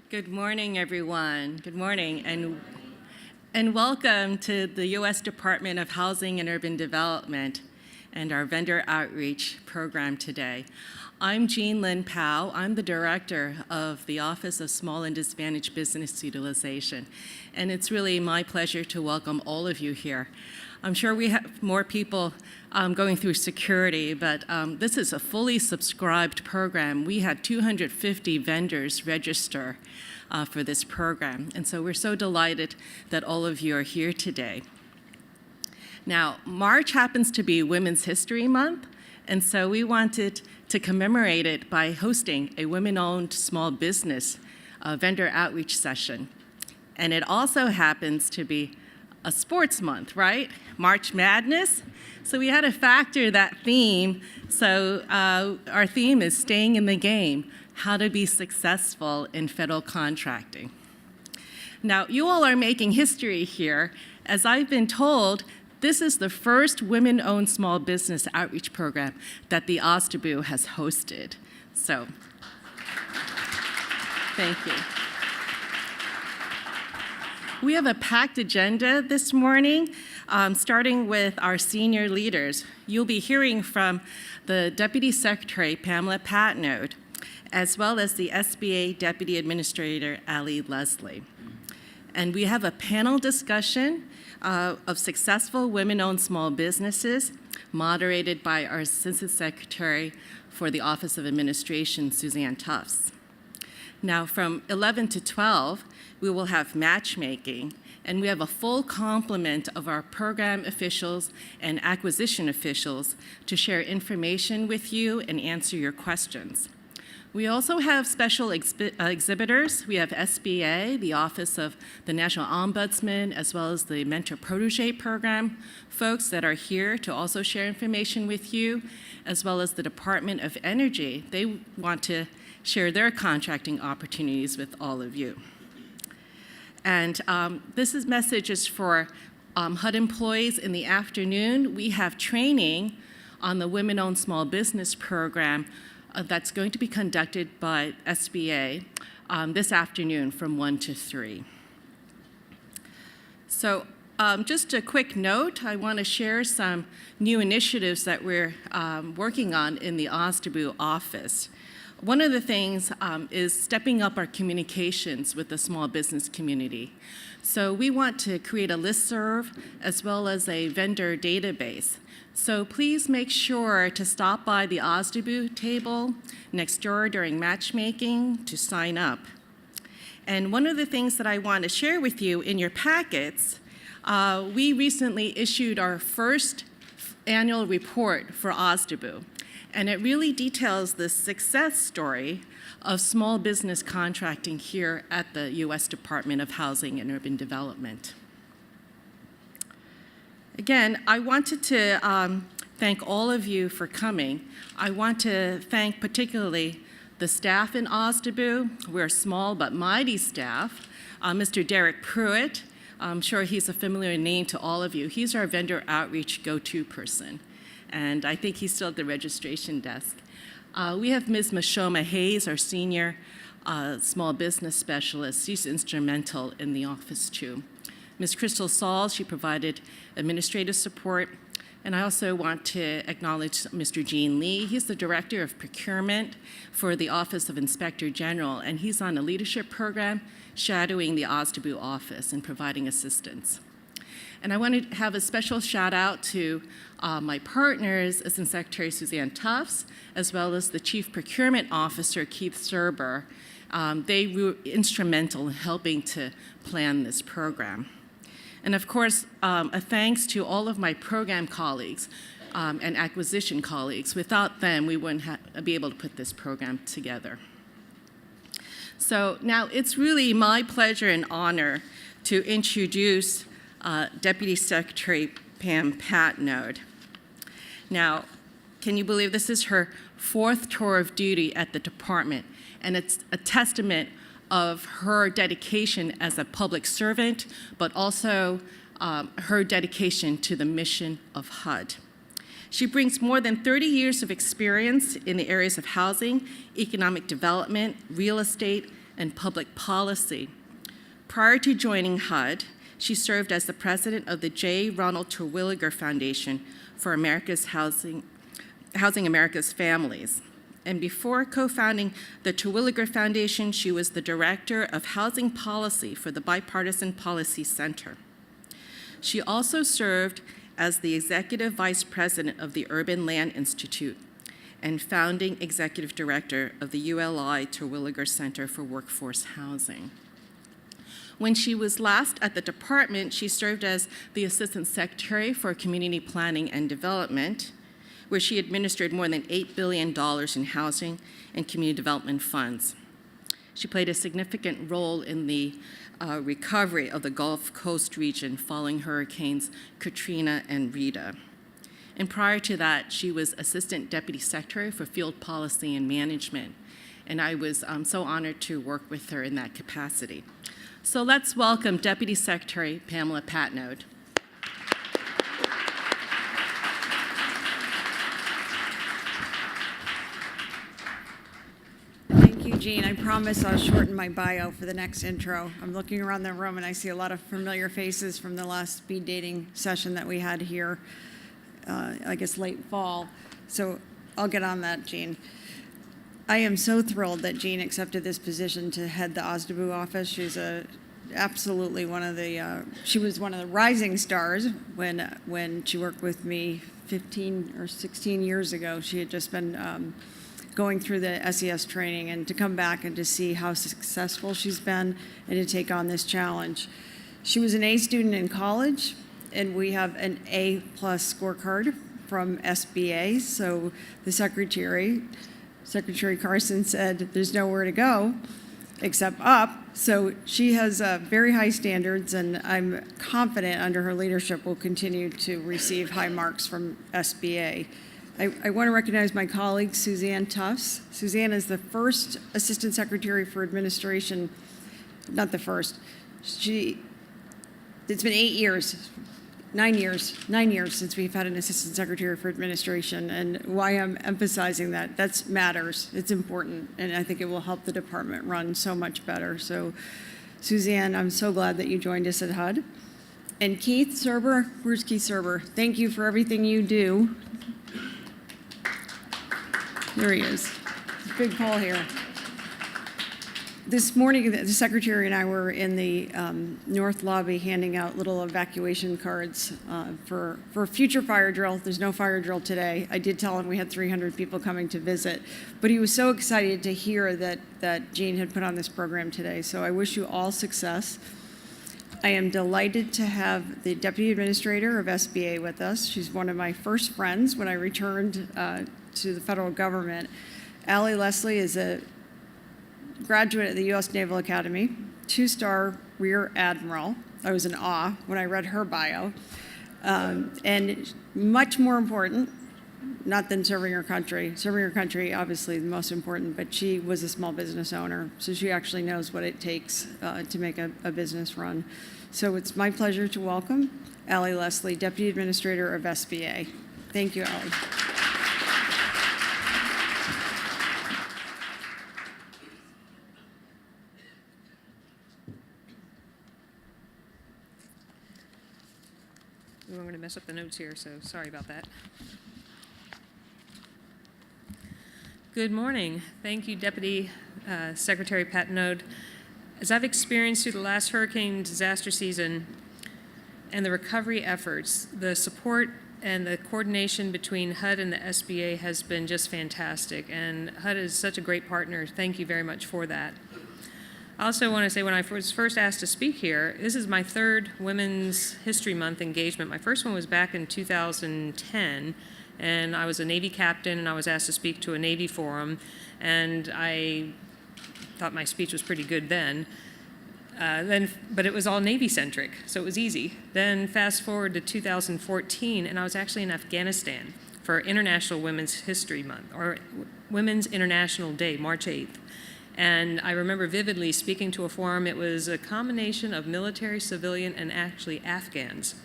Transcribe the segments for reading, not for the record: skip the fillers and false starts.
Good morning, everyone. Good morning, and welcome to the U.S. Department of Housing and Urban Development and our vendor outreach program today. I'm Jean Lynn Powell. I'm the director of the Office of Small and Disadvantaged Business Utilization, and it's really my pleasure to welcome all of you here. I'm sure we have more people going through security, but this is a fully subscribed program. We had 250 vendors register for this program, and so we're so delighted that all of you are here today. Now, March happens to be Women's History Month, and so we wanted to commemorate it by hosting a women-owned small business vendor outreach session. And it also happens to be a sports month, right? March Madness. So we had to factor that theme. So our theme is staying in the game, how to be successful in federal contracting. Now, you all are making history here. As I've been told, this is the first women-owned small business outreach program that the OSDBU has hosted. So, thank you. We have a packed agenda this morning, starting with our senior leaders. You'll be hearing from the Deputy Secretary, Pamela Patnode, as well as the SBA Deputy Administrator, Ali Leslie. And we have a panel discussion of successful women-owned small businesses, moderated by our Assistant Secretary for the Office of Administration, Suzanne Tufts. Now, from 11 to 12, we will have matchmaking, and we have a full complement of our program officials and acquisition officials to share information with you and answer your questions. We also have special exhibitors. We have SBA, the Office of the National Ombudsman, as well as the Mentor Protege Program folks that are here to also share information with you, as well as the Department of Energy. They want to share their contracting opportunities with all of you. And this message is for HUD employees. In the afternoon, we have training on the Women-Owned Small Business Program that's going to be conducted by SBA this afternoon from 1 to 3. So just a quick note, I want to share some new initiatives that we're working on in the OSDBU office. One of the things is stepping up our communications with the small business community. So we want to create a listserv as well as a vendor database. So please make sure to stop by the OSDBU table next door during matchmaking to sign up. And one of the things that I want to share with you in your packets, we recently issued our first annual report for OSDBU. And it really details the success story of small business contracting here at the U.S. Department of Housing and Urban Development. Again, I wanted to thank all of you for coming. I want to thank particularly the staff in OSDBU. We're a small but mighty staff. Mr. Derek Pruitt, I'm sure he's a familiar name to all of you. He's our vendor outreach go-to person. And I think he's still at the registration desk. We have Ms. Mashoma Hayes, our senior small business specialist. She's instrumental in the office too. Ms. Crystal Saul, she provided administrative support. And I also want to acknowledge Mr. Gene Lee. He's the Director of Procurement for the Office of Inspector General, and he's on a leadership program shadowing the OSDBU office and providing assistance. And I want to have a special shout out to my partners, Assistant Secretary Suzanne Tufts, as well as the Chief Procurement Officer, Keith Serber. They were instrumental in helping to plan this program. And of course, a thanks to all of my program colleagues and acquisition colleagues. Without them, we wouldn't be able to put this program together. So now it's really my pleasure and honor to introduce Deputy Secretary Pam Patnode. Now, can you believe this is her 4th tour of duty at the department, and it's a testament of her dedication as a public servant, but also her dedication to the mission of HUD. She brings more than 30 years of experience in the areas of housing, economic development, real estate, and public policy. Prior to joining HUD, she served as the president of the J. Ronald Terwilliger Foundation for Housing America's Families. And before co-founding the Terwilliger Foundation, she was the director of housing policy for the Bipartisan Policy Center. She also served as the executive vice president of the Urban Land Institute and founding executive director of the ULI Terwilliger Center for Workforce Housing. When she was last at the department, she served as the Assistant Secretary for Community Planning and Development, where she administered more than $8 billion in housing and community development funds. She played a significant role in the recovery of the Gulf Coast region following Hurricanes Katrina and Rita. And prior to that, she was Assistant Deputy Secretary for Field Policy and Management. And I was so honored to work with her in that capacity. So let's welcome Deputy Secretary Pamela Patnode. Thank you, Jean. I promise I'll shorten my bio for the next intro. I'm looking around the room and I see a lot of familiar faces from the last speed dating session that we had here, I guess late fall. So I'll get on that, Jean. I am so thrilled that Jean accepted this position to head the OSDBU office. She's absolutely one of the, she was one of the rising stars when she worked with me 15 or 16 years ago. She had just been going through the SES training, and to come back and to see how successful she's been and to take on this challenge. She was an A student in college, and we have an A+ scorecard from SBA. So the Secretary Carson said there's nowhere to go except up. So she has very high standards, and I'm confident under her leadership will continue to receive high marks from SBA. I want to recognize my colleague, Suzanne Tufts. Suzanne is the first Assistant Secretary for Administration, not the first. It's been 9 years since we've had an Assistant Secretary for Administration, and why I'm emphasizing that matters. It's important, and I think it will help the department run so much better. So, Suzanne, I'm so glad that you joined us at HUD. And Keith Serber, where's Keith Serber? Thank you for everything you do. There he is. Big Paul here. This morning, the Secretary and I were in the North Lobby handing out little evacuation cards for future fire drill. There's no fire drill today. I did tell him we had 300 people coming to visit, but he was so excited to hear that Jean had put on this program today. So I wish you all success. I am delighted to have the Deputy Administrator of SBA with us. She's one of my first friends when I returned to the federal government. Allie Leslie is a graduate at the U.S. Naval Academy, 2-star Rear Admiral. I was in awe when I read her bio. And much more important, not than serving her country. Serving her country, obviously, the most important, but she was a small business owner, so she actually knows what it takes to make a business run. So it's my pleasure to welcome Allie Leslie, Deputy Administrator of SBA. Thank you, Allie. I'm going to mess up the notes here, so sorry about that. Good morning. Thank you, Deputy Secretary Patnode. As I've experienced through the last hurricane disaster season and the recovery efforts, the support and the coordination between HUD and the SBA has been just fantastic, and HUD is such a great partner. Thank you very much for that. I also want to say when I was first asked to speak here, this is my third Women's History Month engagement. My first one was back in 2010, and I was a Navy captain, and I was asked to speak to a Navy forum, and I thought my speech was pretty good then. But it was all Navy-centric, so it was easy. Then fast forward to 2014, and I was actually in Afghanistan for International Women's History Month, or Women's International Day, March 8th. And I remember vividly speaking to a forum. It was a combination of military, civilian, and actually Afghans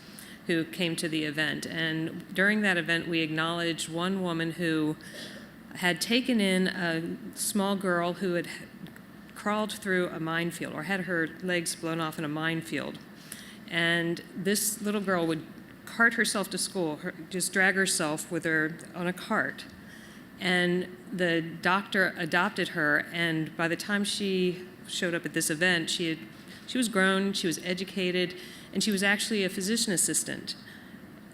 who came to the event. And during that event, we acknowledged one woman who had taken in a small girl who had crawled through a minefield or had her legs blown off in a minefield. And this little girl would cart herself to school, just drag herself with her on a cart. And the doctor adopted her, and by the time she showed up at this event, she was grown, she was educated, and she was actually a physician assistant.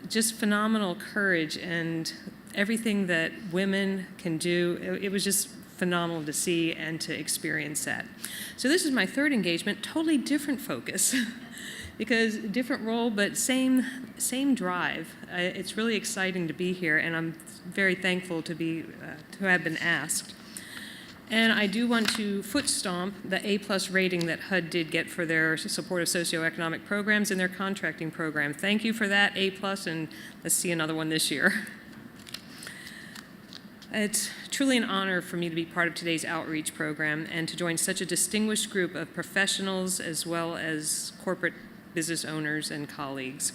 Just phenomenal courage and everything that women can do. It was just phenomenal to see and to experience that. So this is my third engagement, totally different focus. Because different role, but same drive. It's really exciting to be here, and I'm very thankful to have been asked. And I do want to foot stomp the A+ rating that HUD did get for their support of socioeconomic programs in their contracting program. Thank you for that, A+, and let's see another one this year. It's truly an honor for me to be part of today's outreach program and to join such a distinguished group of professionals as well as corporate business owners and colleagues.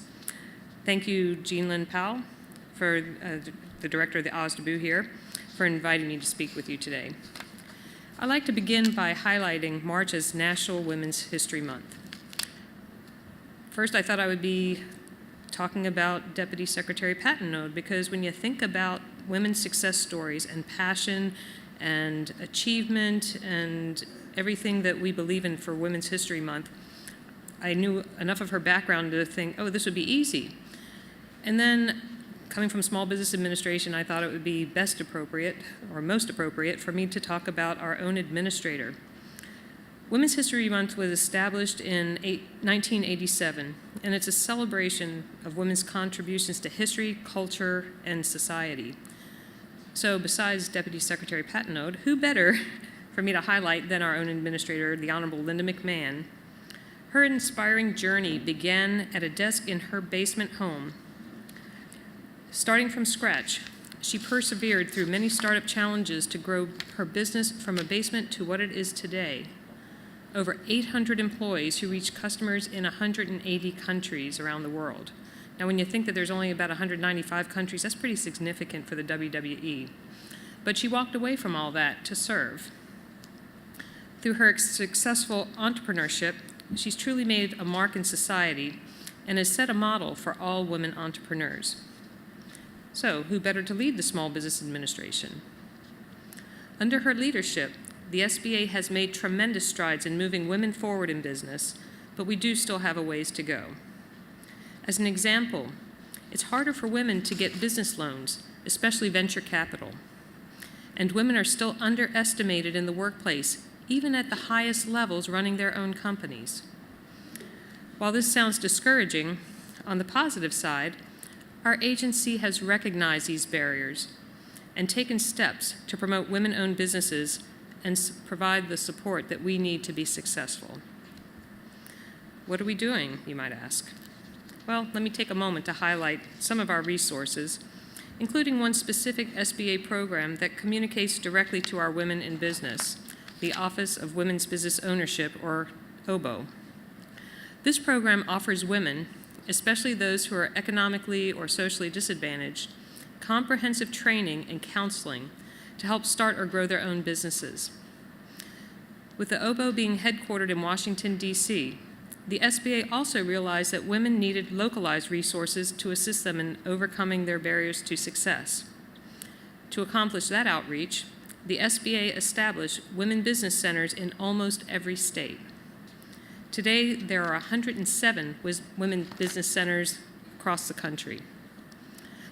Thank you, Jean-Lynn Powell, for the director of the OSDBU here, for inviting me to speak with you today. I'd like to begin by highlighting March as National Women's History Month. First, I thought I would be talking about Deputy Secretary Patnode, because when you think about women's success stories and passion and achievement and everything that we believe in for Women's History Month, I knew enough of her background to think, oh, this would be easy. And then, coming from small business administration, I thought it would be best appropriate, or most appropriate, for me to talk about our own administrator. Women's History Month was established in 1987, and it's a celebration of women's contributions to history, culture, and society. So besides Deputy Secretary Patnode, who better for me to highlight than our own administrator, the Honorable Linda McMahon. Her inspiring journey began at a desk in her basement home. Starting from scratch, she persevered through many startup challenges to grow her business from a basement to what it is today. Over 800 employees who reach customers in 180 countries around the world. Now, when you think that there's only about 195 countries, that's pretty significant for the WWE. But she walked away from all that to serve. Through her successful entrepreneurship, she's truly made a mark in society and has set a model for all women entrepreneurs. So, who better to lead the Small Business Administration? Under her leadership, the SBA has made tremendous strides in moving women forward in business, but we do still have a ways to go. As an example, it's harder for women to get business loans, especially venture capital. And women are still underestimated in the workplace, even at the highest levels running their own companies. While this sounds discouraging, on the positive side, our agency has recognized these barriers and taken steps to promote women-owned businesses and provide the support that we need to be successful. What are we doing, you might ask? Well, let me take a moment to highlight some of our resources, including one specific SBA program that communicates directly to our women in business, the Office of Women's Business Ownership, or OBO. This program offers women, especially those who are economically or socially disadvantaged, comprehensive training and counseling to help start or grow their own businesses. With the OBO being headquartered in Washington, D.C., the SBA also realized that women needed localized resources to assist them in overcoming their barriers to success. To accomplish that outreach, the SBA established women business centers in almost every state. Today, there are 107 women business centers across the country.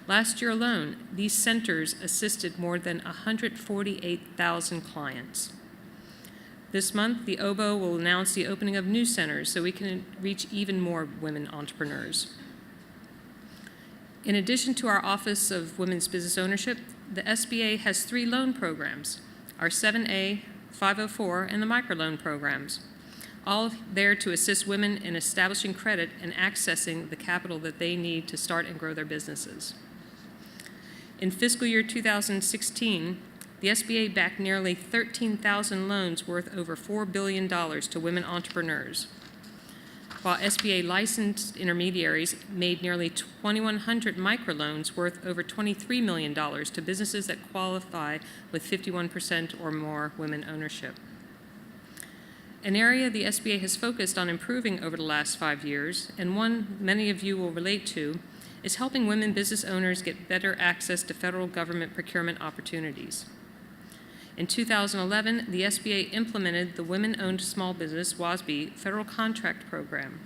Last year alone, these centers assisted more than 148,000 clients. This month, the OBO will announce the opening of new centers so we can reach even more women entrepreneurs. In addition to our Office of Women's Business Ownership, the SBA has 3 loan programs, our 7A, 504, and the microloan programs, all there to assist women in establishing credit and accessing the capital that they need to start and grow their businesses. In fiscal year 2016, the SBA backed nearly 13,000 loans worth over $4 billion to women entrepreneurs, while SBA licensed intermediaries made nearly 2,100 microloans worth over $23 million to businesses that qualify with 51% or more women ownership. An area the SBA has focused on improving over the last 5 years, and one many of you will relate to, is helping women business owners get better access to federal government procurement opportunities. In 2011, the SBA implemented the Women-Owned Small Business WOSB federal contract program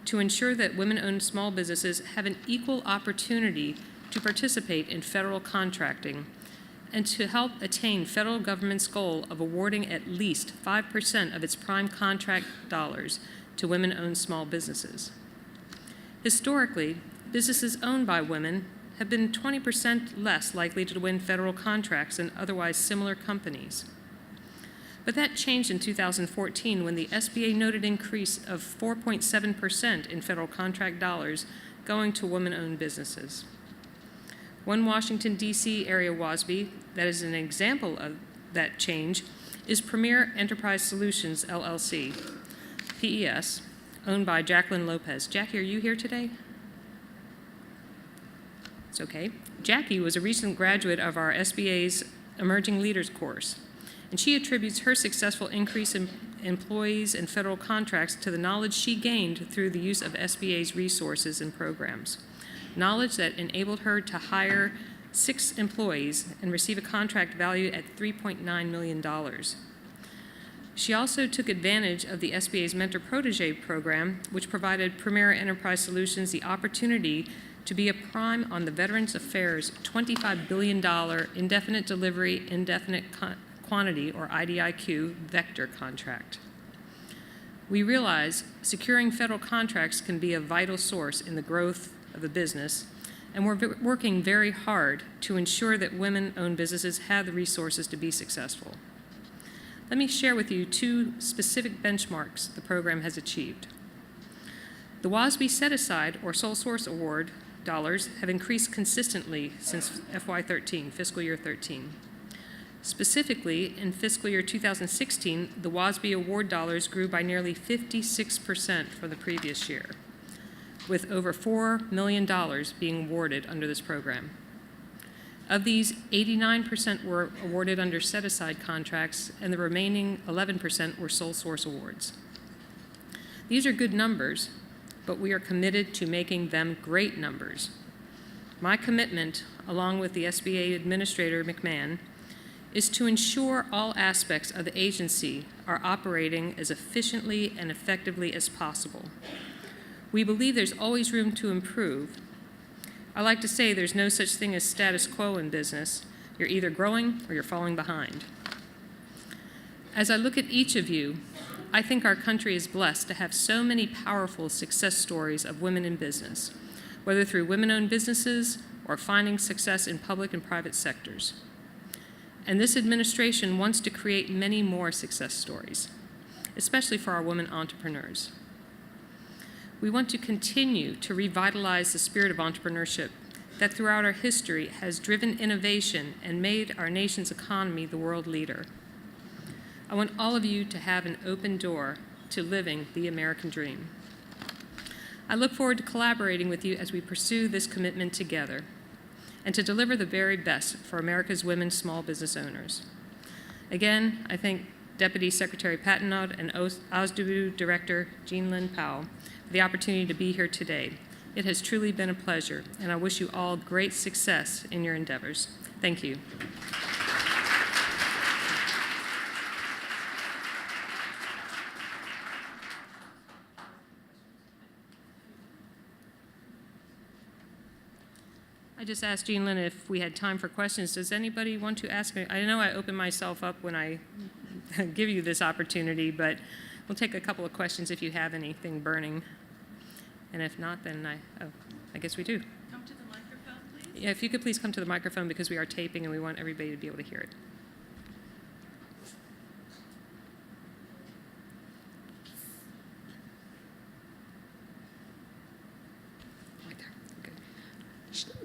to ensure that women-owned small businesses have an equal opportunity to participate in federal contracting and to help attain federal government's goal of awarding at least 5% of its prime contract dollars to women-owned small businesses. Historically, businesses owned by women have been 20% less likely to win federal contracts than otherwise similar companies. But that changed in 2014 when the SBA noted an increase of 4.7% in federal contract dollars going to women-owned businesses. One Washington, D.C. area WOSB that is an example of that change is Premier Enterprise Solutions, LLC, PES, owned by Jacqueline Lopez. Jackie, are you here today? It's okay. Jackie was a recent graduate of our SBA's Emerging Leaders course, and she attributes her successful increase in employees and federal contracts to the knowledge she gained through the use of SBA's resources and programs. Knowledge that enabled her to hire 6 employees and receive a contract valued at $3.9 million. She also took advantage of the SBA's Mentor Protege program, which provided Premier Enterprise Solutions the opportunity to be a prime on the Veterans Affairs $25 billion Indefinite Delivery, Indefinite Quantity, or IDIQ, vector contract. We realize securing federal contracts can be a vital source in the growth of a business, and we're working very hard to ensure that women-owned businesses have the resources to be successful. Let me share with you 2 specific benchmarks the program has achieved. The WOSB set-aside, or sole source award, dollars have increased consistently since FY13, fiscal year 13. Specifically, in fiscal year 2016, the WOSB award dollars grew by nearly 56% from the previous year, with over $4 million being awarded under this program. Of these, 89% were awarded under set-aside contracts, and the remaining 11% were sole source awards. These are good numbers, but we are committed to making them great numbers. My commitment, along with the SBA Administrator McMahon, is to ensure all aspects of the agency are operating as efficiently and effectively as possible. We believe there's always room to improve. I like to say there's no such thing as status quo in business. You're either growing or you're falling behind. As I look at each of you, I think our country is blessed to have so many powerful success stories of women in business, whether through women-owned businesses or finding success in public and private sectors. And this administration wants to create many more success stories, especially for our women entrepreneurs. We want to continue to revitalize the spirit of entrepreneurship that throughout our history has driven innovation and made our nation's economy the world leader. I want all of you to have an open door to living the American dream. I look forward to collaborating with you as we pursue this commitment together and to deliver the very best for America's women small business owners. Again, I thank Deputy Secretary Patenaude and OSDBU Director Jean Lynn Powell for the opportunity to be here today. It has truly been a pleasure, and I wish you all great success in your endeavors. Thank you. I just asked Jean Lynn if we had time for questions. Does anybody want to ask me? I know I open myself up when I give you this opportunity, but we'll take a couple of questions if you have anything burning. And if not, then I guess we do. Come to the microphone, please. Yeah, if you could please come to the microphone because we are taping and we want everybody to be able to hear it.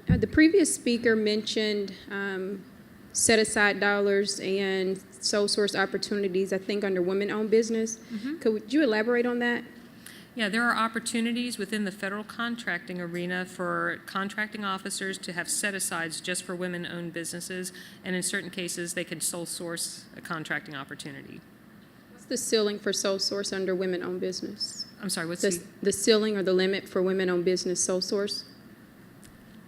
The previous speaker mentioned set-aside dollars and sole source opportunities, I think, under women-owned business. Could you elaborate on that? Yeah, there are opportunities within the federal contracting arena for contracting officers to have set-asides just for women-owned businesses, and in certain cases, they can sole source a contracting opportunity. Was the ceiling for sole source under women-owned business? I'm sorry, what's The ceiling or the limit for women-owned business sole source?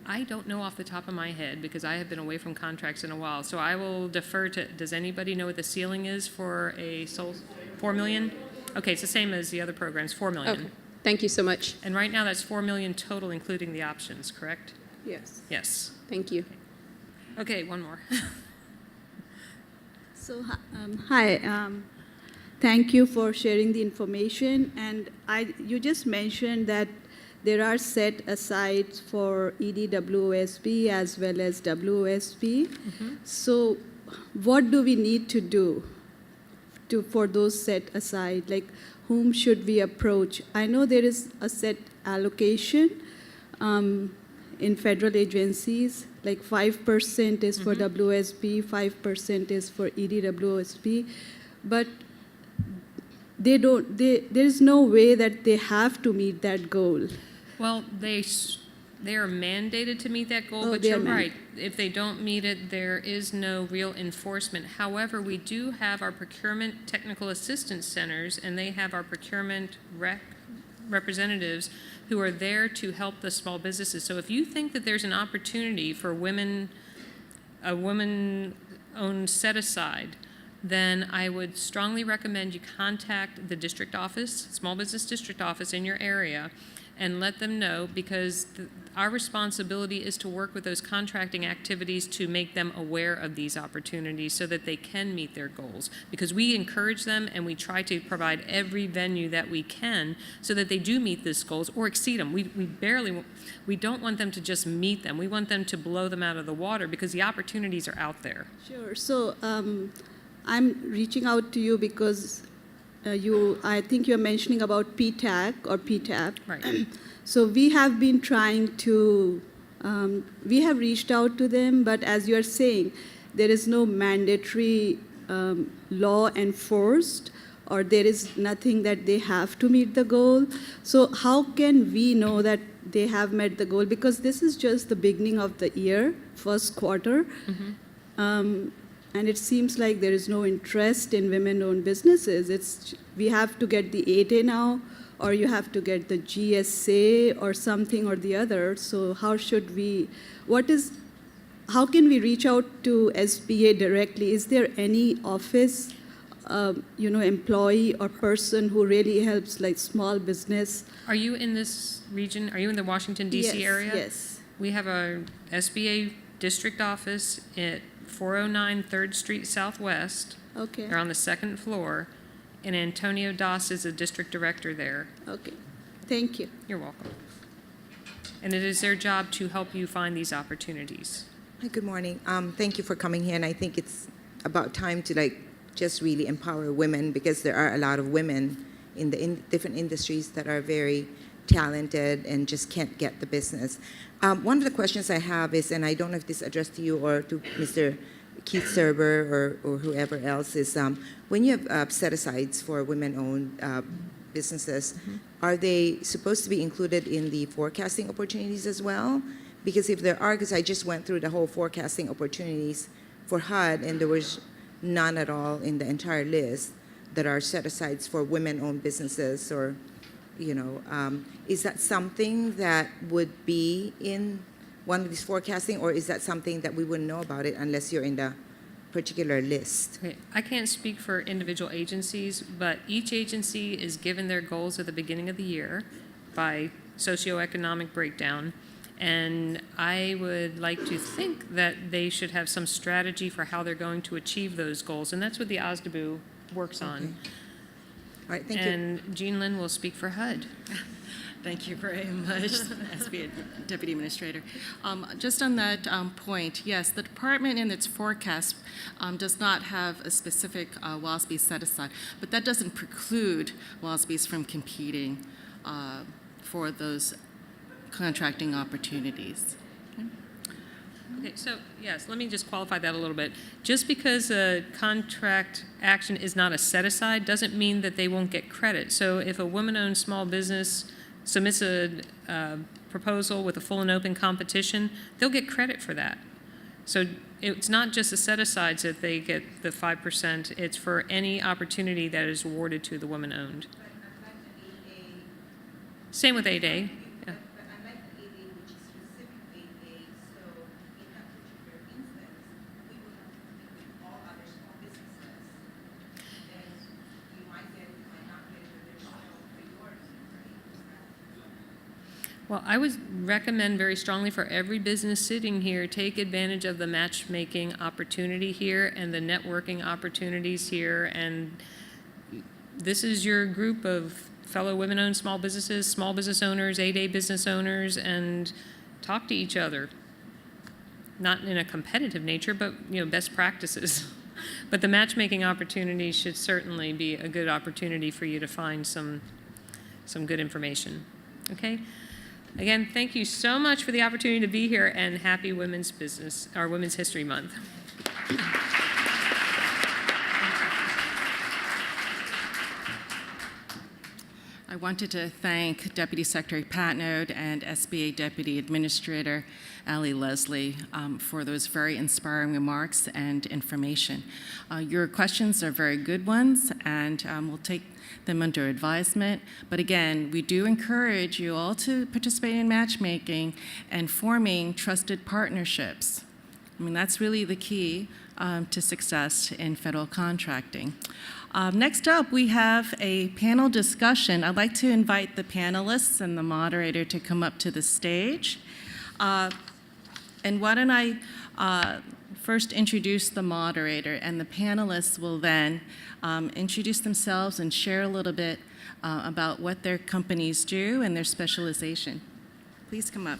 I don't know off the top of my head because I have been away from contracts in a while. So I will defer to, does anybody know what the ceiling is for a sole, 4 million? Okay, it's the same as the other programs, 4 million. Okay, thank you so much. And right now that's 4 million total, including the options, correct? Yes. Yes. Thank you. Okay, one more. So, hi. Thank you for sharing the information. And you just mentioned that there are set aside for EDWOSB as well as WOSB. So, what do we need to do for those set aside? Like, whom should we approach? I know there is a set allocation in federal agencies, like 5% is for WSB, 5% is for EDWOSB, but there is no way that they have to meet that goal. Well, they are mandated to meet that goal, but they are you're right. If they don't meet it, there is no real enforcement. However, we do have our procurement technical assistance centers, and they have our procurement representatives who are there to help the small businesses. So if you think that there's an opportunity for a women-owned set-aside, then I would strongly recommend you contact the district office, small business district office in your area, and let them know, because our responsibility is to work with those contracting activities to make them aware of these opportunities so that they can meet their goals. Because we encourage them and we try to provide every venue that we can so that they do meet these goals or exceed them. We don't want them to just meet them. We want them to blow them out of the water because the opportunities are out there. Sure. So I'm reaching out to you because I think you're mentioning about PTAC or PTAP. Right. So we have been trying to, we have reached out to them, but as you're saying, there is no mandatory law enforced, or there is nothing that they have to meet the goal. So how can we know that they have met the goal? Because this is just the beginning of the year, first quarter. And it seems like there is no interest in women-owned businesses. We have to get the 8A now, or you have to get the GSA or something or the other. So how should we, how can we reach out to SBA directly? Is there any office, employee or person who really helps like small business? Are you in this region? Are you in the Washington, D.C. area? Yes. We have a SBA district office at 409 3rd Street Southwest. Okay. They're on the second floor, and Antonio Das is a district director there. Okay. Thank you. You're welcome. And it is their job to help you find these opportunities. Hi, good morning. Thank you for coming here, and I think it's about time to just really empower women, because there are a lot of women in the different industries that are very talented and just can't get the business. One of the questions I have is, and I don't know if this is addressed to you or to Mr. Keith Serber or whoever else, is when you have set-asides for women-owned businesses, are they supposed to be included in the forecasting opportunities as well? Because if there are, because I just went through the whole forecasting opportunities for HUD, and there was none at all in the entire list that are set-asides for women-owned businesses, or is that something that would be in one of these forecasting, or is that something that we wouldn't know about it unless you're in the particular list? Okay. I can't speak for individual agencies, but each agency is given their goals at the beginning of the year by socioeconomic breakdown, and I would like to think that they should have some strategy for how they're going to achieve those goals, and that's what the OSDBU works on. All right, thank you. And Jean Lynn will speak for HUD. Thank you very much, SBA Deputy Administrator. Just on that point, yes, the department in its forecast does not have a specific WASB set aside, but that doesn't preclude WASBs from competing for those contracting opportunities. Okay, so yes, let me just qualify that a little bit. Just because a contract action is not a set-aside doesn't mean that they won't get credit. So if a woman-owned small business submits a proposal with a full and open competition, they'll get credit for that. So it's not just the set-asides that they get the 5%, it's for any opportunity that is awarded to the woman-owned. Same with 8A. Yeah. Well, I would recommend very strongly for every business sitting here, take advantage of the matchmaking opportunity here and the networking opportunities here. And this is your group of fellow women-owned small businesses, small business owners, 8A business owners, and talk to each other. Not in a competitive nature, but best practices. But the matchmaking opportunity should certainly be a good opportunity for you to find some good information. Okay? Again, thank you so much for the opportunity to be here, and happy Women's History Month. I wanted to thank Deputy Secretary Patnode and SBA Deputy Administrator Allie Leslie for those very inspiring remarks and information. Your questions are very good ones, and we'll take them under advisement. But again, we do encourage you all to participate in matchmaking and forming trusted partnerships. I mean, that's really the key to success in federal contracting. Next up, we have a panel discussion. I'd like to invite the panelists and the moderator to come up to the stage. And why don't I first introduce the moderator, and the panelists will then introduce themselves and share a little bit about what their companies do and their specialization. Please come up.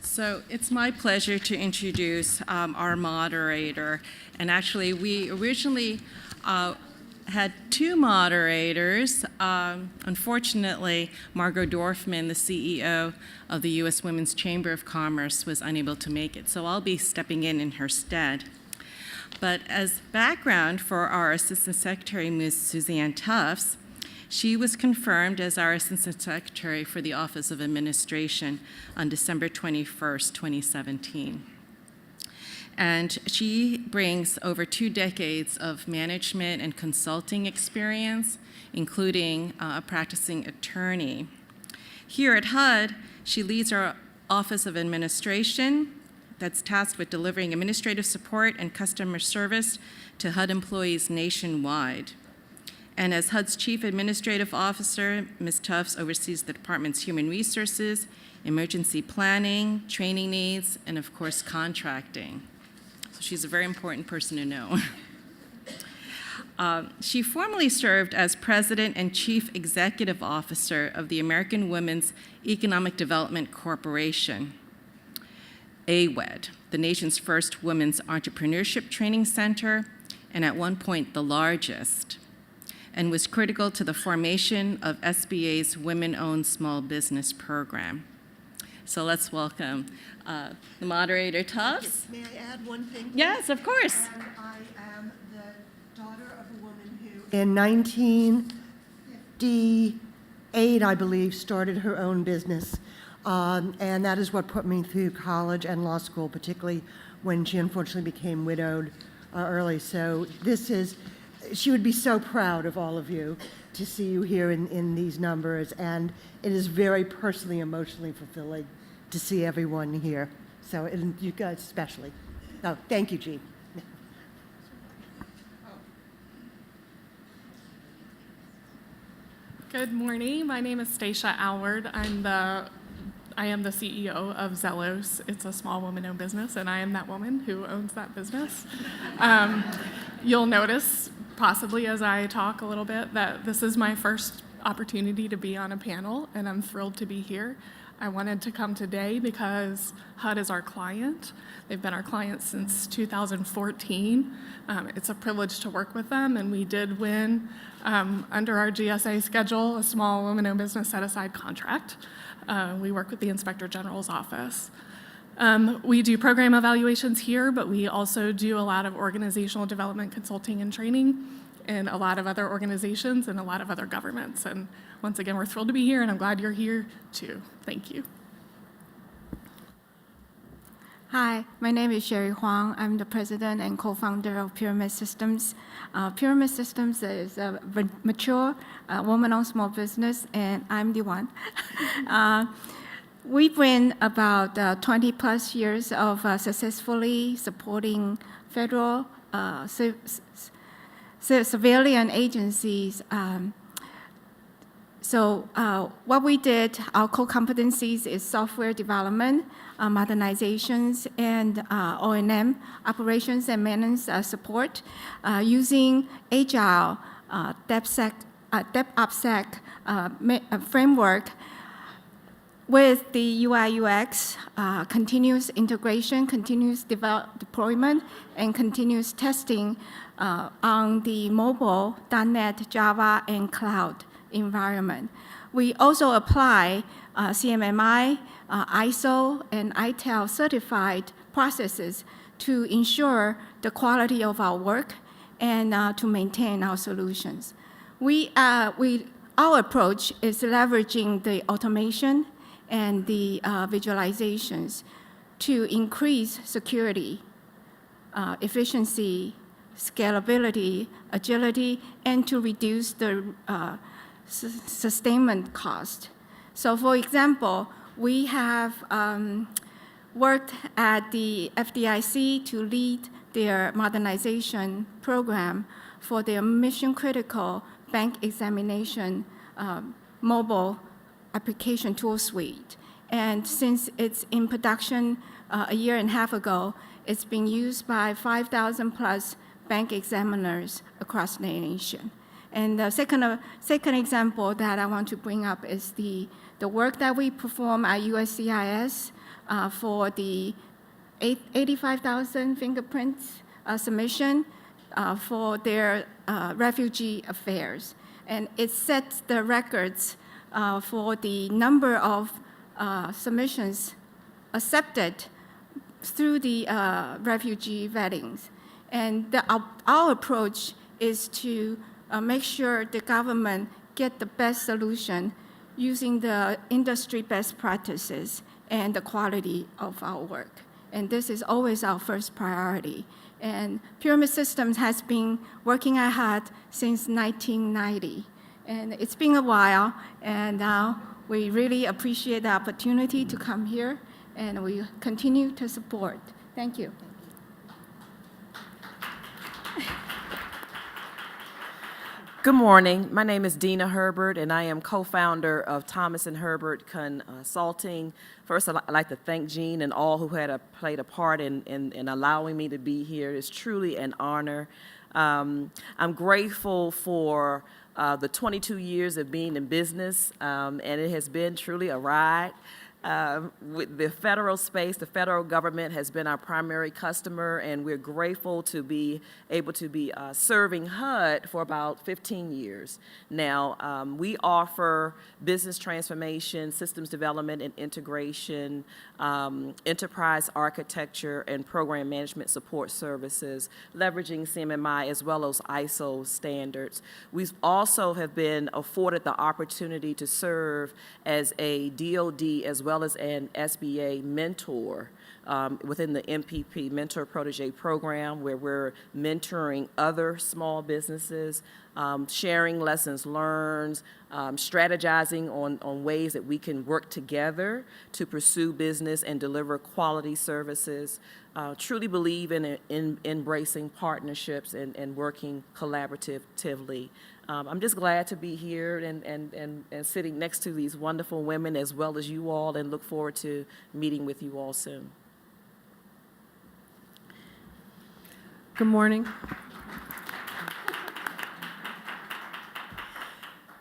So it's my pleasure to introduce our moderator. And actually, we originally had two moderators. Unfortunately, Margot Dorfman, the CEO of the U.S. Women's Chamber of Commerce, was unable to make it. So I'll be stepping in her stead. But as background for our Assistant Secretary, Ms. Suzanne Tufts, she was confirmed as our Assistant Secretary for the Office of Administration on December 21st, 2017. And she brings over 2 decades of management and consulting experience, including a practicing attorney. Here at HUD, she leads our Office of Administration that's tasked with delivering administrative support and customer service to HUD employees nationwide. And as HUD's Chief Administrative Officer, Ms. Tufts oversees the department's human resources, emergency planning, training needs, and of course, contracting. So she's a very important person to know. She formerly served as President and Chief Executive Officer of the American Women's Economic Development Corporation, AWED, the nation's first women's entrepreneurship training center, and at one point the largest, and was critical to the formation of SBA's Women-Owned Small Business Program. So let's welcome the moderator, Tufts. May I add one thing? Yes, of course. And I am the daughter of a woman who, in 1958, I believe, started her own business. And that is what put me through college and law school, particularly when she unfortunately became widowed early. So she would be so proud of all of you to see you here in these numbers, and it is very personally, emotionally fulfilling to see everyone here. So, and you guys especially. Oh, thank you, Jean. Good morning. My name is Stacia Alward. I am the CEO of Zellos. It's a small woman-owned business, and I am that woman who owns that business. You'll notice, possibly as I talk a little bit, that this is my first opportunity to be on a panel, and I'm thrilled to be here. I wanted to come today because HUD is our client. They've been our client since 2014. It's a privilege to work with them, and we did win, under our GSA schedule, a small women-owned business set-aside contract. We work with the Inspector General's office. We do program evaluations here, but we also do a lot of organizational development consulting and training in a lot of other organizations and a lot of other governments. And once again, we're thrilled to be here, and I'm glad you're here too. Thank you. Hi, my name is Sherry Huang. I'm the president and co-founder of Pyramid Systems. Pyramid Systems is a mature woman-owned small business, and I'm the one. We bring about 20 plus years of successfully supporting federal civilian agencies. What we did, our core competencies is software development, modernizations, and O&M, operations and maintenance support, using agile, DevOpsSec framework with the UI UX, continuous integration, continuous deployment, and continuous testing on the mobile, .NET, Java, and cloud environment. We also apply CMMI, ISO, and ITEL certified processes to ensure the quality of our work and to maintain our solutions. Our approach is leveraging the automation and the visualizations to increase security, efficiency, scalability, agility, and to reduce the sustainment cost. So for example, we have worked at the FDIC to lead their modernization program for their mission-critical bank examination mobile application tool suite. And since it's in production a year and a half ago, it's been used by 5,000 plus bank examiners across the nation. And the second example that I want to bring up is the work that we perform at USCIS for the 85,000 fingerprints submission for their refugee affairs. And it sets the records for the number of submissions accepted through the refugee vettings. And our approach is to make sure the government get the best solution using the industry best practices and the quality of our work. And this is always our first priority. And Pyramid Systems has been working at HUD since 1990. And it's been a while, and now we really appreciate the opportunity to come here, and we continue to support. Thank you. Good morning. My name is Dina Herbert, and I am co-founder of Thomas and Herbert Consulting. First, I'd like to thank Jean and all who had played a part in allowing me to be here. It's truly an honor. I'm grateful for the 22 years of being in business, and it has been truly a ride. With the federal space, the federal government has been our primary customer, and we're grateful to be able to be serving HUD for about 15 years. Now, we offer business transformation, systems development and integration, enterprise architecture, and program management support services, leveraging CMMI as well as ISO standards. We also have been afforded the opportunity to serve as a DoD as well as an SBA mentor within the MPP, Mentor Protege Program, where we're mentoring other small businesses, sharing lessons learned, strategizing on ways that we can work together to pursue business and deliver quality services. Truly believe in embracing partnerships and working collaboratively. I'm just glad to be here and sitting next to these wonderful women as well as you all, and look forward to meeting with you all soon. Good morning.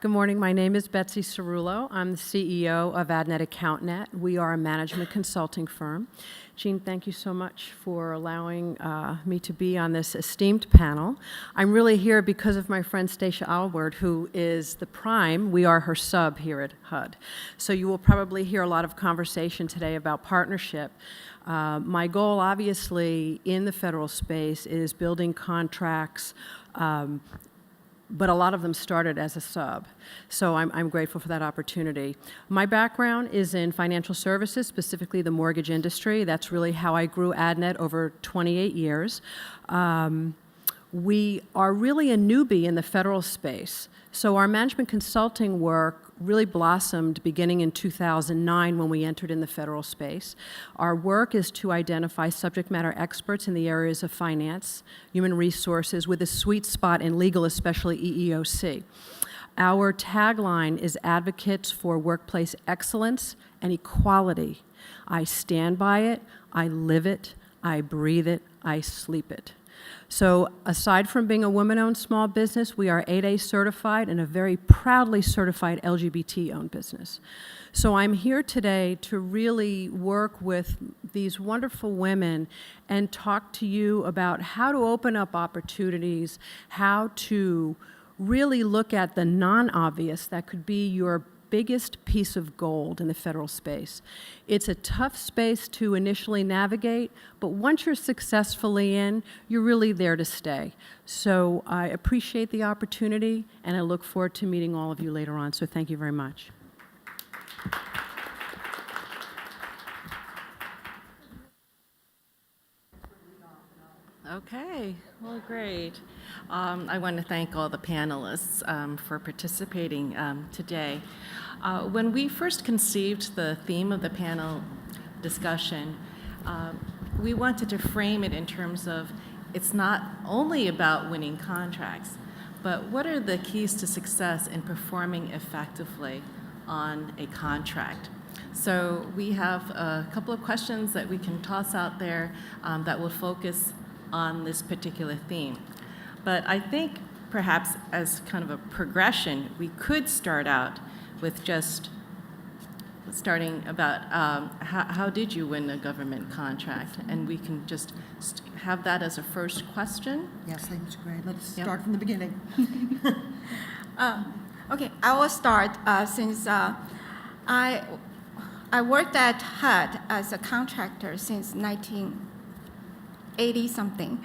Good morning. My name is Betsy Cerullo. I'm the CEO of AdNet AccountNet. We are a management consulting firm. Jean, thank you so much for allowing me to be on this esteemed panel. I'm really here because of my friend Stacia Alward, who is the prime. We are her sub here at HUD. So you will probably hear a lot of conversation today about partnership. My goal, obviously, in the federal space is building contracts, but a lot of them started as a sub. So I'm grateful for that opportunity. My background is in financial services, specifically the mortgage industry. That's really how I grew AdNet over 28 years. We are really a newbie in the federal space. So our management consulting work really blossomed beginning in 2009 when we entered in the federal space. Our work is to identify subject matter experts in the areas of finance, human resources, with a sweet spot in legal, especially EEOC. Our tagline is advocates for workplace excellence and equality. I stand by it, I live it, I breathe it, I sleep it. So aside from being a women-owned small business, we are 8A certified and a very proudly certified LGBT-owned business. So I'm here today to really work with these wonderful women and talk to you about how to open up opportunities, how to really look at the non-obvious that could be your biggest piece of gold in the federal space. It's a tough space to initially navigate, but once you're successfully in, you're really there to stay. So I appreciate the opportunity, and I look forward to meeting all of you later on. So thank you very much. Okay, well, great. I want to thank all the panelists for participating today. When we first conceived the theme of the panel discussion, we wanted to frame it in terms of it's not only about winning contracts, but what are the keys to success in performing effectively on a contract? So we have a couple of questions that we can toss out there that will focus on this particular theme. But I think perhaps as kind of a progression, we could start out with just starting about how did you win a government contract? And we can just have that as a first question. Yes, that's great. Let's start from the beginning. Okay, I will start since I worked at HUD as a contractor since 1980-something,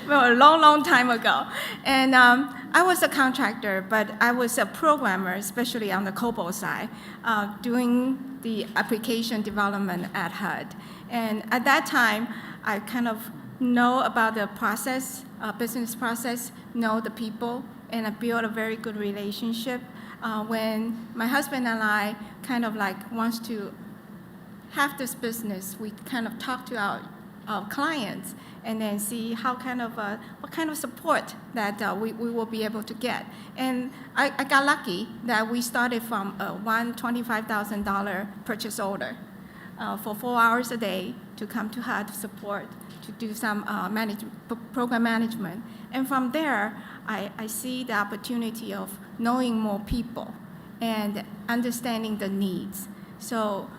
well, a long, long time ago. And I was a contractor, but I was a programmer, especially on the COBOL side, doing the application development at HUD. And at that time, I kind of know about the process, business process, know the people, and I built a very good relationship. When my husband and I kind of like wants to have this business, we kind of talk to our clients and then see how kind of what kind of support that we will be able to get. And I got lucky that we started from a $125,000 purchase order for 4 hours a day to come to HUD support, to do some program management. And from there, I see the opportunity of knowing more people and understanding the needs. So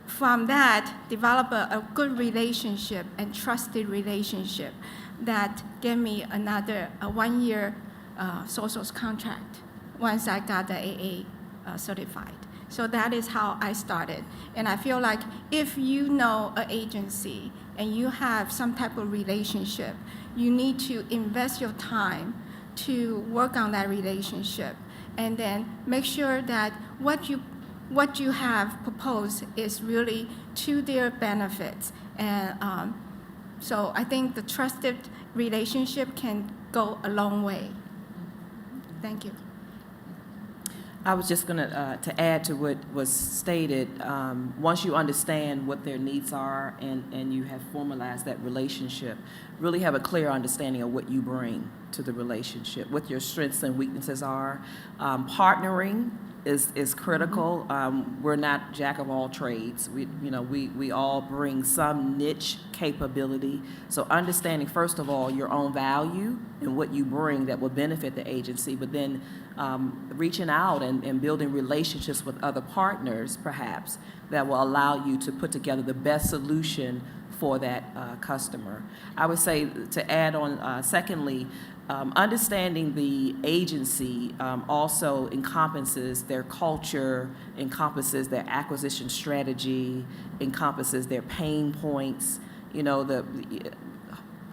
from that, develop a good relationship and trusted relationship that gave me another 1-year sole source contract once I got the AA certified. So that is how I started. And I feel like if you know an agency and you have some type of relationship, you need to invest your time to work on that relationship and then make sure that what you have proposed is really to their benefits. And so I think the trusted relationship can go a long way. Thank you. I was just going to add to what was stated. Once you understand what their needs are and you have formalized that relationship, really have a clear understanding of what you bring to the relationship, what your strengths and weaknesses are. Partnering is critical. We're not jack of all trades. We all bring some niche capability. So understanding, first of all, your own value and what you bring that will benefit the agency, but then reaching out and building relationships with other partners, perhaps, that will allow you to put together the best solution for that customer. I would say to add on, secondly, understanding the agency also encompasses their culture, encompasses their acquisition strategy, encompasses their pain points.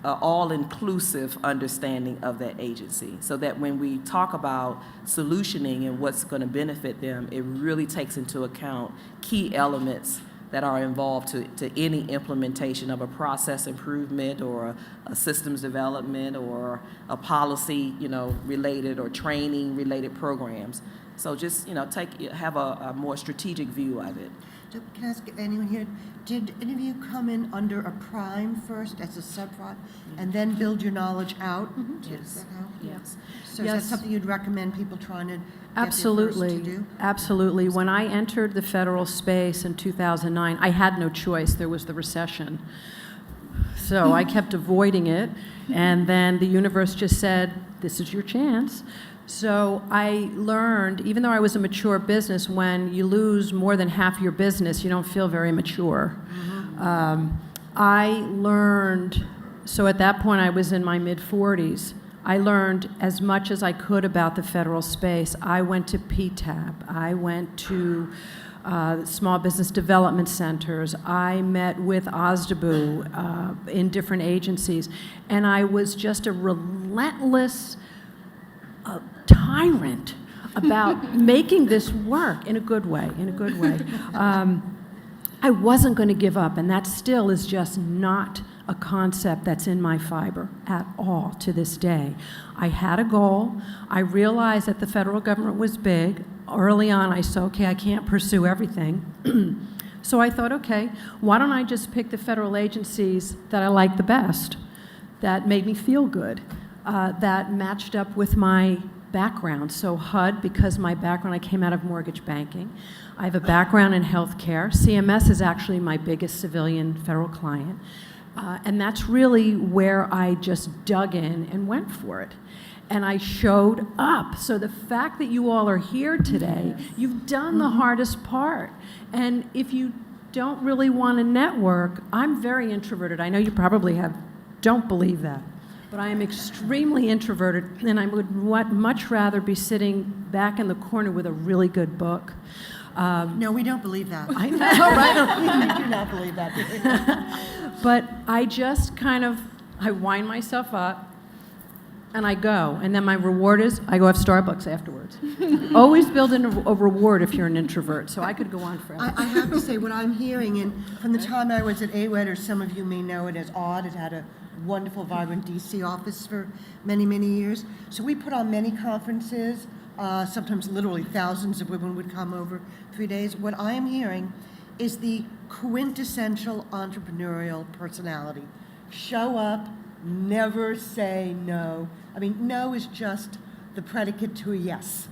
all-inclusive understanding of that agency, so that when we talk about solutioning and what's going to benefit them, it really takes into account key elements that are involved to any implementation of a process improvement or a systems development or a policy, related or training related programs. So just, have a more strategic view of it. Can I ask anyone here, did any of you come in under a prime first as a subprod and then build your knowledge out? Yes. Is that how? Yes. So is that something you'd recommend people trying to get Absolutely. there first to do? Absolutely. When I entered the federal space in 2009, I had no choice. There was the recession. So I kept avoiding it, and then the universe just said, this is your chance. So I learned, even though I was a mature business, when you lose more than half your business, you don't feel very mature. I learned, so at that point I was in my mid-40s, I learned as much as I could about the federal space. I went to PTAB, I went to small business development centers, I met with OSDBU in different agencies, and I was just a relentless tyrant about making this work in a good way, I wasn't going to give up, and that still is just not a concept that's in my fiber at all to this day. I had a goal. I realized that the federal government was big. Early on, I said, okay, I can't pursue everything. So I thought, okay, why don't I just pick the federal agencies that I like the best, that made me feel good, that matched up with my background. So HUD, because my background, I came out of mortgage banking. I have a background in healthcare. CMS is actually my biggest civilian federal client. And that's really where I just dug in and went for it. And I showed up. So the fact that you all are here today, you've done the hardest part. And if you don't really want to network, I'm very introverted. I know you probably don't believe that. But I am extremely introverted, and I would much rather be sitting back in the corner with a really good book. No, we don't believe that. I know, right? We do not believe that. But I just I wind myself up, and I go. And then my reward is I go have Starbucks afterwards. Always build in a reward if you're an introvert, so I could go on forever. I have to say, what I'm hearing, and from the time I was at AWED, or some of you may know it as ODD, it had a wonderful, vibrant DC office for many, many years. So we put on many conferences. Sometimes literally thousands of women would come over 3 days. What I am hearing is the quintessential entrepreneurial personality. Show up, never say no. I mean, no is just the predicate to a yes.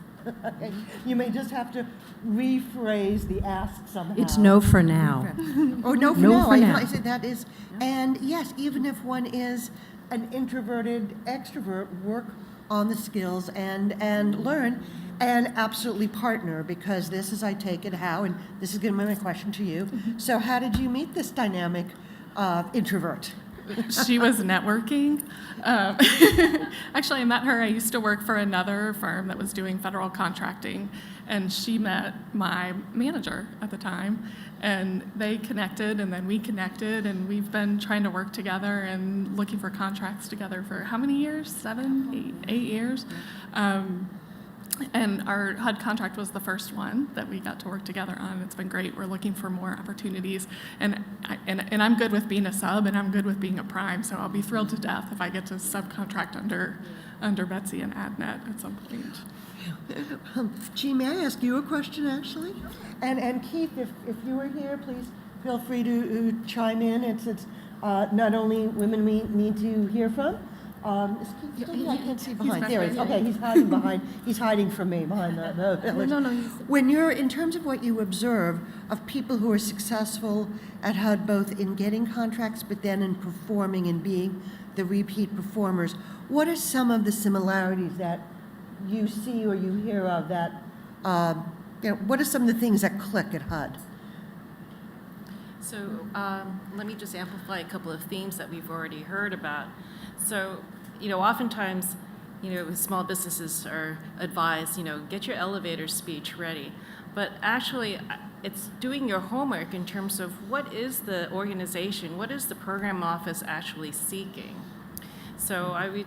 You may just have to rephrase the ask somehow. It's no for now. Oh, no for No now. for now. I said that is, and yes, even if one is an introverted extrovert, work on the skills and learn, and absolutely partner, because this is, I take it, how, and this is going to be my question to you. So how did you meet this dynamic introvert? She was networking. Actually, I met her. I used to work for another firm that was doing federal contracting, and she met my manager at the time, and they connected, and then we connected, and we've been trying to work together and looking for contracts together for how many years? 7, 8 years. And our HUD contract was the first one that we got to work together on. It's been great. We're looking for more opportunities. And I'm good with being a sub, and I'm good with being a prime, so I'll be thrilled to death if I get to subcontract under Betsy and AdNet at some point. Jean, may I ask you a question, actually? And Keith, if you were here, please feel free to chime in. It's not only women we need to hear from. Is Keith still here? I can't see behind. There he is. Okay, he's hiding behind. He's hiding from me behind the village. No. When you're, in terms of what you observe of people who are successful at HUD, both in getting contracts, but then in performing and being the repeat performers, what are some of the similarities that you see or you hear of that? What are some of the things that click at HUD? So let me just amplify a couple of themes that we've already heard about. So, oftentimes, small businesses are advised, get your elevator speech ready. But actually, it's doing your homework in terms of what is the organization, what is the program office actually seeking? So I would,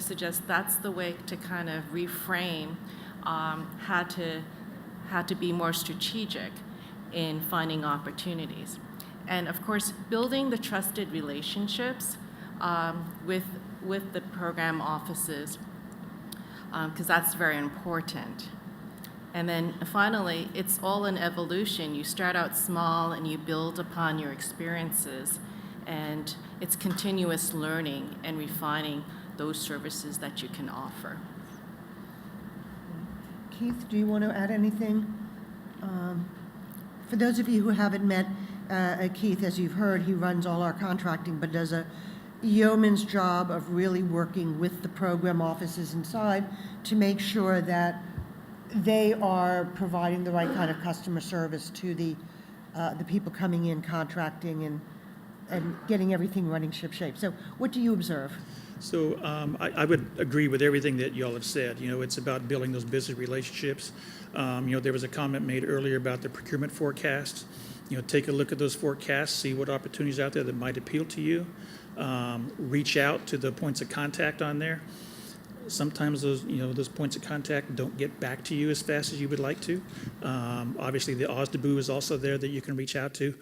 suggest that's the way to kind of reframe how to be more strategic in finding opportunities. And of course, building the trusted relationships with the program offices, because that's very important. And then finally, it's all an evolution. You start out small and you build upon your experiences, and it's continuous learning and refining those services that you can offer. Keith, do you want to add anything? For those of you who haven't met Keith, as you've heard, he runs all our contracting, but does a yeoman's job of really working with the program offices inside to make sure that they are providing the right kind of customer service to the people coming in, contracting, and getting everything running shipshape. So what do you observe? So I would agree with everything that y'all have said. It's about building those business relationships. There was a comment made earlier about the procurement forecast. Take a look at those forecasts, see what opportunities out there that might appeal to you. Reach out to the points of contact on there. Sometimes those points of contact don't get back to you as fast as you would like to. Obviously, the OSDBU is also there that you can reach out to.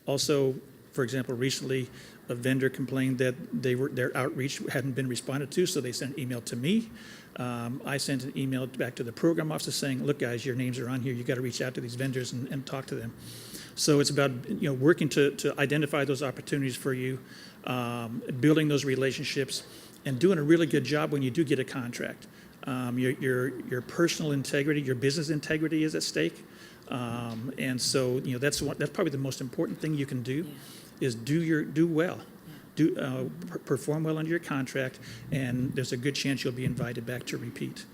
Also, for example, recently a vendor complained that their outreach hadn't been responded to, so they sent an email to me. I sent an email back to the program officer saying, look, guys, your names are on here. You got to reach out to these vendors and talk to them. So it's about working to identify those opportunities for you, building those relationships, and doing a really good job when you do get a contract. Your personal integrity, your business integrity is at stake. And so, that's probably the most important thing you can do, is do well, perform well under your contract, and there's a good chance you'll be invited back to repeat.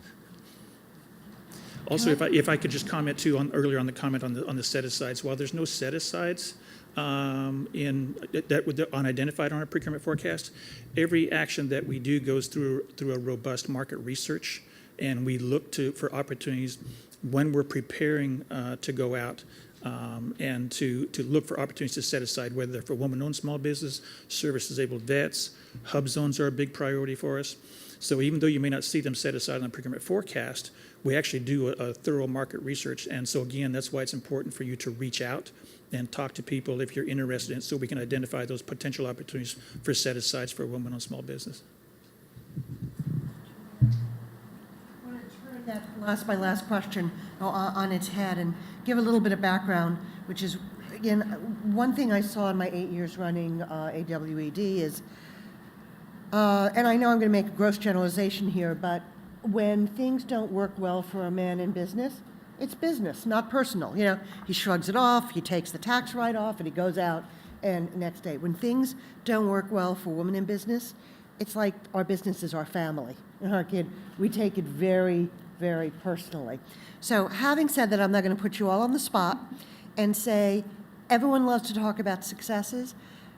Also, if I could just comment too earlier on the comment on the set asides. While there's no set asides unidentified on our procurement forecast, every action that we do goes through a robust market research, and we look for opportunities when we're preparing to go out and to look for opportunities to set aside, whether they're for woman-owned small business, service-disabled vets. Hub zones are a big priority for us. So even though you may not see them set aside on the procurement forecast, we actually do a thorough market research. And so again, that's why it's important for you to reach out and talk to people if you're interested in it, so we can identify those potential opportunities for set-asides for women-owned small business. That my last question on its head and give a little bit of background, which is, again, one thing I saw in my 8 years running AWED is, and I know I'm going to make a gross generalization here, but when things don't work well for a man in business, it's business, not personal. He shrugs it off, he takes the tax write-off, and he goes out, and next day. When things don't work well for women in business, it's like our business is our family. Our kid, we take it very, very personally. So having said that, I'm not going to put you all on the spot and say, everyone loves to talk about successes,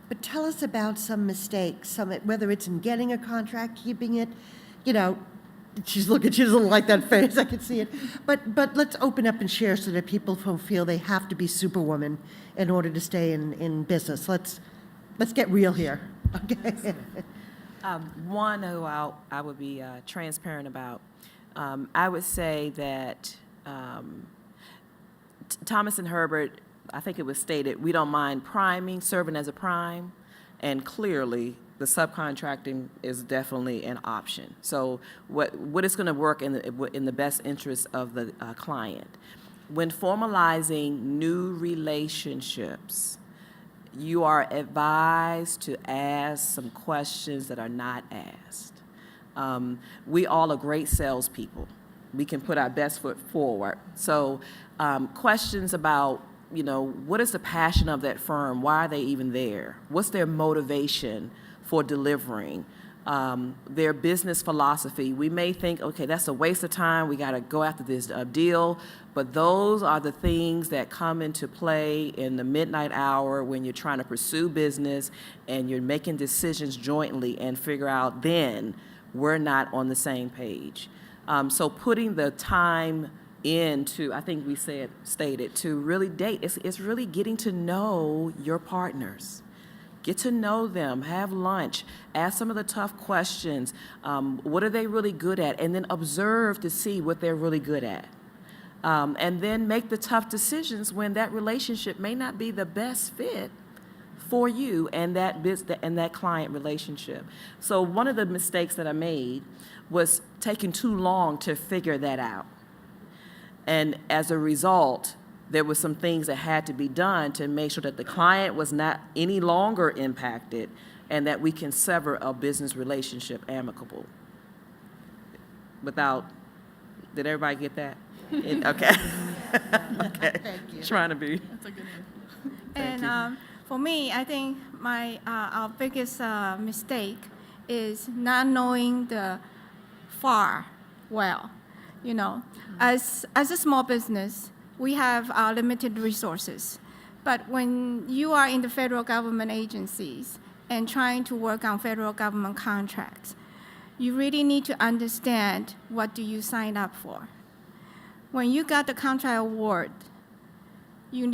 but tell us about some mistakes, whether it's in getting a contract, keeping it, she doesn't like that face, I can see it. But let's open up and share so that people don't feel they have to be superwoman in order to stay in business. Let's get real here, okay? One who I would be transparent about, I would say that Thomas and Herbert, I think it was stated, we don't mind serving as a prime, and clearly the subcontracting is definitely an option. So what is going to work in the best interest of the client? When formalizing new relationships, you are advised to ask some questions that are not asked. We all are great salespeople. We can put our best foot forward. So questions about, what is the passion of that firm? Why are they even there? What's their motivation for delivering? Their business philosophy. We may think, okay, that's a waste of time. We got to go after this deal. But those are the things that come into play in the midnight hour when you're trying to pursue business and you're making decisions jointly and figure out then we're not on the same page. So putting the time into, I think we stated, to really date, it's really getting to know your partners. Get to know them, have lunch, ask some of the tough questions. What are they really good at? And then observe to see what they're really good at. And then make the tough decisions when that relationship may not be the best fit for you and that client relationship. So one of the mistakes that I made was taking too long to figure that out. And as a result, there were some things that had to be done to make sure that the client was not any longer impacted and that we can sever a business relationship amicable. Did everybody get that? Okay. Okay. Trying to be. That's a good one. And for me, I think our biggest mistake is not knowing the FAR well. You know, as a small business, we have our limited resources. But when you are in the federal government agencies and trying to work on federal government contracts, you really need to understand what do you sign up for. When you got the contract award, you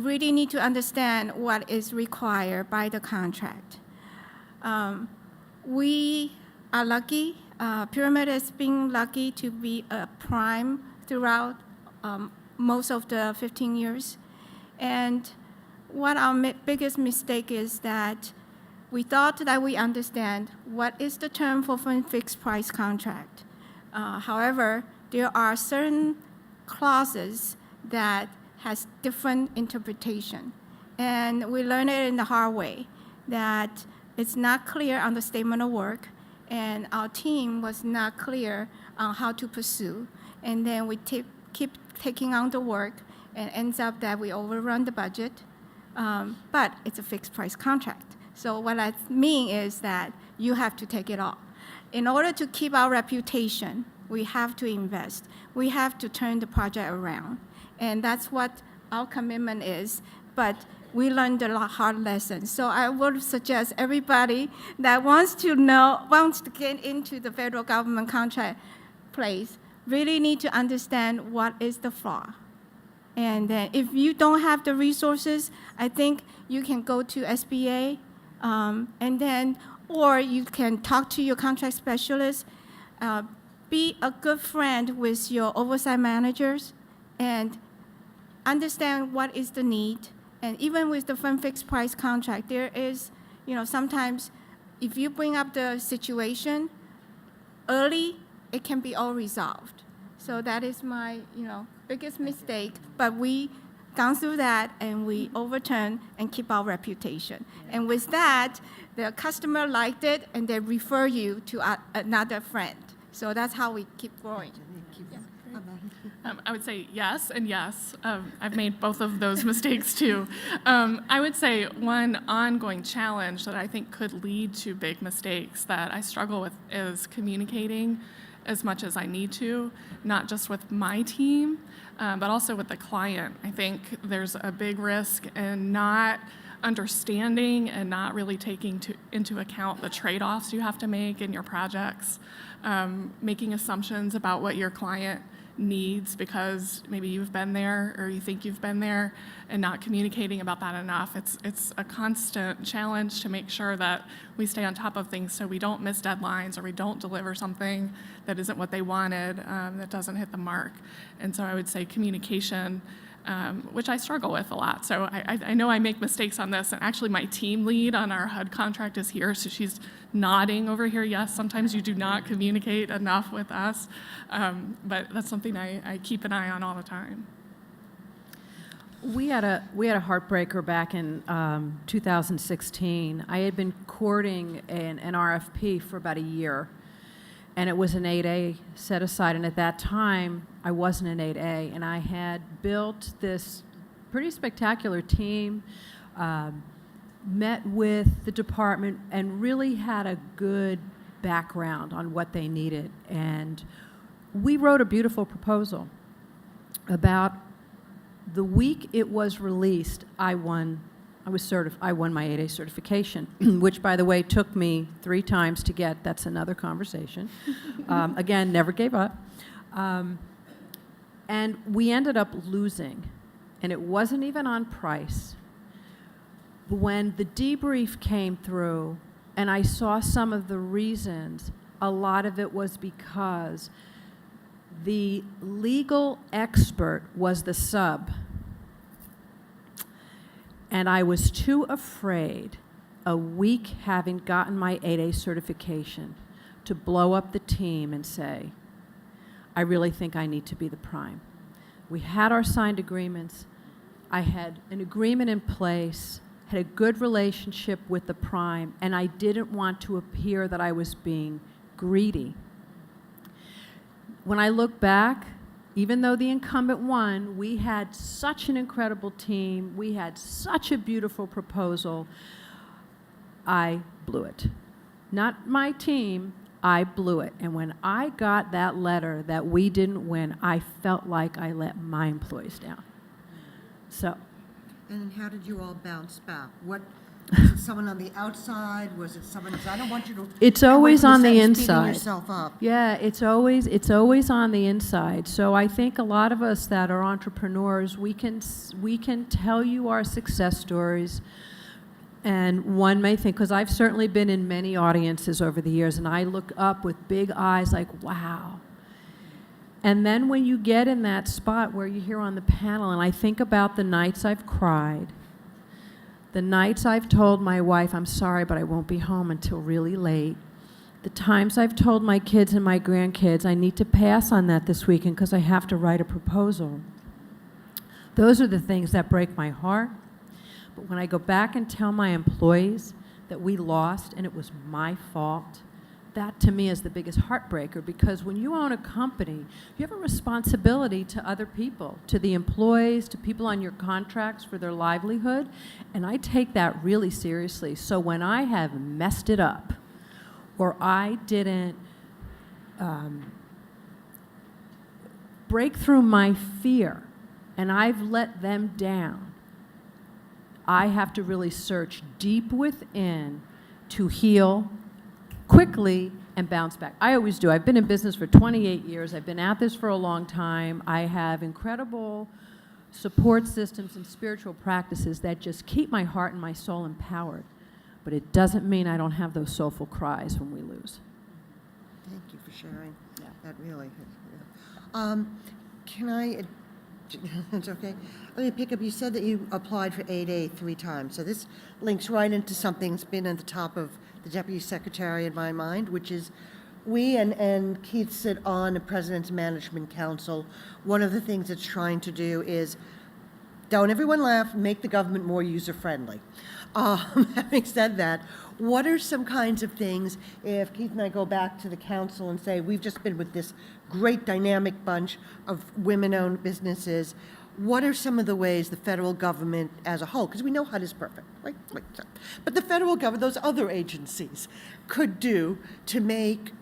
really need to understand what is required by the contract. We are lucky, Pyramid has been lucky to be a prime throughout most of the 15 years. And what our biggest mistake is that we thought that we understand what is the term for fixed price contract. However, there are certain clauses that has different interpretation. And we learned it in the hard way, that it's not clear on the statement of work, and our team was not clear on how to pursue. And then we keep taking on the work, and ends up that we overrun the budget, but it's a fixed price contract. So what I mean is that you have to take it all. In order to keep our reputation, we have to invest. We have to turn the project around. And that's what our commitment is. But we learned a lot hard lessons. So I would suggest everybody that wants to get into the federal government contract place really need to understand what is the flaw. And then if you don't have the resources, I think you can go to SBA, or you can talk to your contract specialist. Be a good friend with your oversight managers and understand what is the need. And even with the firm fixed price contract, there is, sometimes if you bring up the situation early, it can be all resolved. So that is my, biggest mistake. But we gone through that and we overturn and keep our reputation. And with that, the customer liked it and they refer you to another friend. So that's how we keep growing. I would say yes and yes. I've made both of those mistakes too. I would say one ongoing challenge that I think could lead to big mistakes that I struggle with is communicating as much as I need to, not just with my team, but also with the client. I think there's a big risk in not understanding and not really taking into account the trade-offs you have to make in your projects, making assumptions about what your client needs because maybe you've been there or you think you've been there, and not communicating about that enough. It's a constant challenge to make sure that we stay on top of things so we don't miss deadlines or we don't deliver something that isn't what they wanted, that doesn't hit the mark. And so I would say communication, which I struggle with a lot. So I know I make mistakes on this, and actually my team lead on our HUD contract is here, so she's nodding over here. Yes, sometimes you do not communicate enough with us, but that's something I keep an eye on all the time. We had a heartbreaker back in 2016. I had been courting an RFP for about a year, and it was an 8A set aside. And at that time, I wasn't an 8A, and I had built this pretty spectacular team, met with the department, and really had a good background on what they needed. And we wrote a beautiful proposal. About the week it was released, I won my 8A certification, which, by the way, took me 3 times to get. That's another conversation. Again, never gave up. And we ended up losing. And it wasn't even on price. when the debrief came through and I saw some of the reasons, a lot of it was because the legal expert was the sub. And I was too afraid, a week having gotten my 8A certification, to blow up the team and say, I really think I need to be the prime. We had our signed agreements. I had an agreement in place, had a good relationship with the prime, and I didn't want to appear that I was being greedy. When I look back, even though the incumbent won, we had such an incredible team. We had such a beautiful proposal. I blew it. Not my team, I blew it. And when I got that letter that we didn't win, I felt like I let my employees down. So. And how did you all bounce back? What, was it someone on the outside? Was it someone, 'cause I don't want you to. It's always on the beating inside. yourself up. Yeah, it's always on the inside. So I think a lot of us that are entrepreneurs, we can tell you our success stories. And one may think, because I've certainly been in many audiences over the years, and I look up with big eyes like, wow. And then when you get in that spot where you're here on the panel, and I think about the nights I've cried, the nights I've told my wife, I'm sorry, but I won't be home until really late, the times I've told my kids and my grandkids, I need to pass on that this weekend because I have to write a proposal. Those are the things that break my heart. But when I go back and tell my employees that we lost and it was my fault, that to me is the biggest heartbreaker, because when you own a company, you have a responsibility to other people, to the employees, to people on your contracts for their livelihood, and I take that really seriously. So when I have messed it up, or I didn't break through my fear, and I've let them down, I have to really search deep within to heal quickly and bounce back. I always do. I've been in business for 28 years. I've been at this for a long time. I have incredible support systems and spiritual practices that just keep my heart and my soul empowered. But it doesn't mean I don't have those soulful cries when we lose. Thank you for sharing. Yeah. That really. Yeah. Can I? It's okay. Let me pick up. You said that you applied for 8A 3 times. So this links right into something that's been at the top of the Deputy Secretary in my mind, which is we and Keith sit on the President's Management Council. One of the things it's trying to do is, don't everyone laugh, make the government more user-friendly. Having said that, what are some kinds of things, if Keith and I go back to the council and say, we've just been with this great dynamic bunch of women-owned businesses, what are some of the ways the federal government as a whole, because we know HUD is perfect, right? But the federal government, those other agencies, could do to make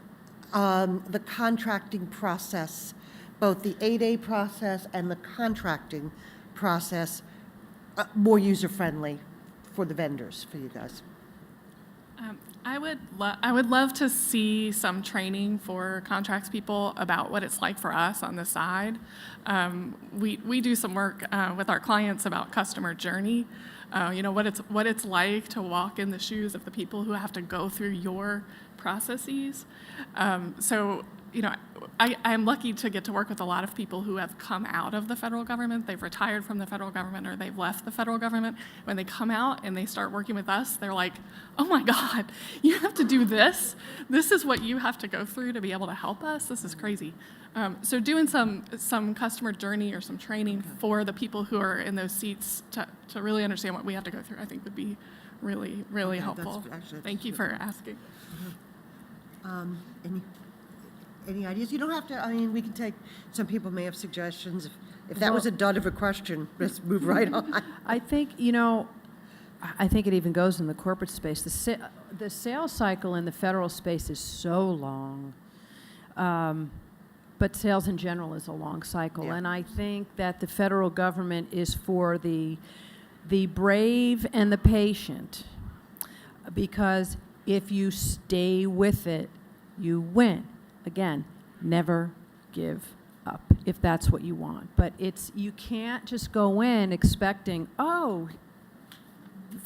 the contracting process, both the 8A process and the contracting process, more user-friendly for the vendors, for you guys? I would love to see some training for contracts people about what it's like for us on the side. We do some work with our clients about customer journey. What it's like to walk in the shoes of the people who have to go through your processes. I'm lucky to get to work with a lot of people who have come out of the federal government. They've retired from the federal government or they've left the federal government. When they come out and they start working with us, they're like, oh my God, you have to do this? This is what you have to go through to be able to help us? This is crazy. So doing some customer journey or some training for the people who are in those seats to really understand what we have to go through, I think would be really, really helpful. Thank you for asking. Any ideas? You don't have to, I mean, we can take, some people may have suggestions. If that was a dud of a question, let's move right on. I think, I think it even goes in the corporate space. The sales cycle in the federal space is so long. But sales in general is a long cycle. Yeah. And I think that the federal government is for the brave and the patient. Because if you stay with it, you win. Again, never give up if that's what you want. But you can't just go in expecting, oh,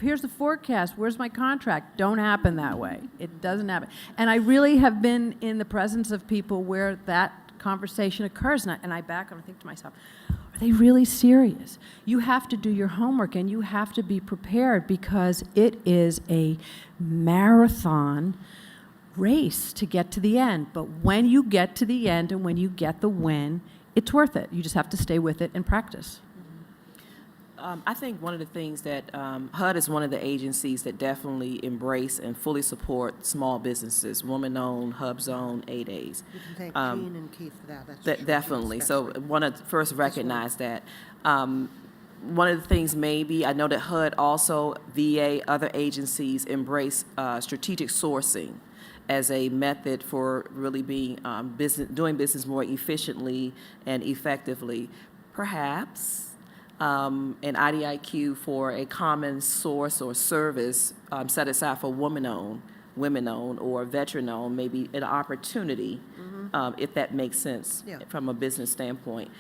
here's the forecast, where's my contract? Don't happen that way. It doesn't happen. And I really have been in the presence of people where that conversation occurs, and I back and I think to myself, are they really serious? You have to do your homework and you have to be prepared because it is a marathon race to get to the end. But when you get to the end and when you get the win, it's worth it. You just have to stay with it and practice. I think one of the things that HUD is one of the agencies that definitely embrace and fully support small businesses, woman-owned, hub-zone, 8As. You can thank Jean and Keith for that. That's Definitely. So want to first recognize that. One of the things maybe, I know that HUD also, VA, other agencies embrace strategic sourcing as a method for really being doing business more efficiently and effectively. Perhaps an IDIQ for a common source or service set aside for women-owned, or veteran-owned, maybe an opportunity, if that makes sense from a business standpoint.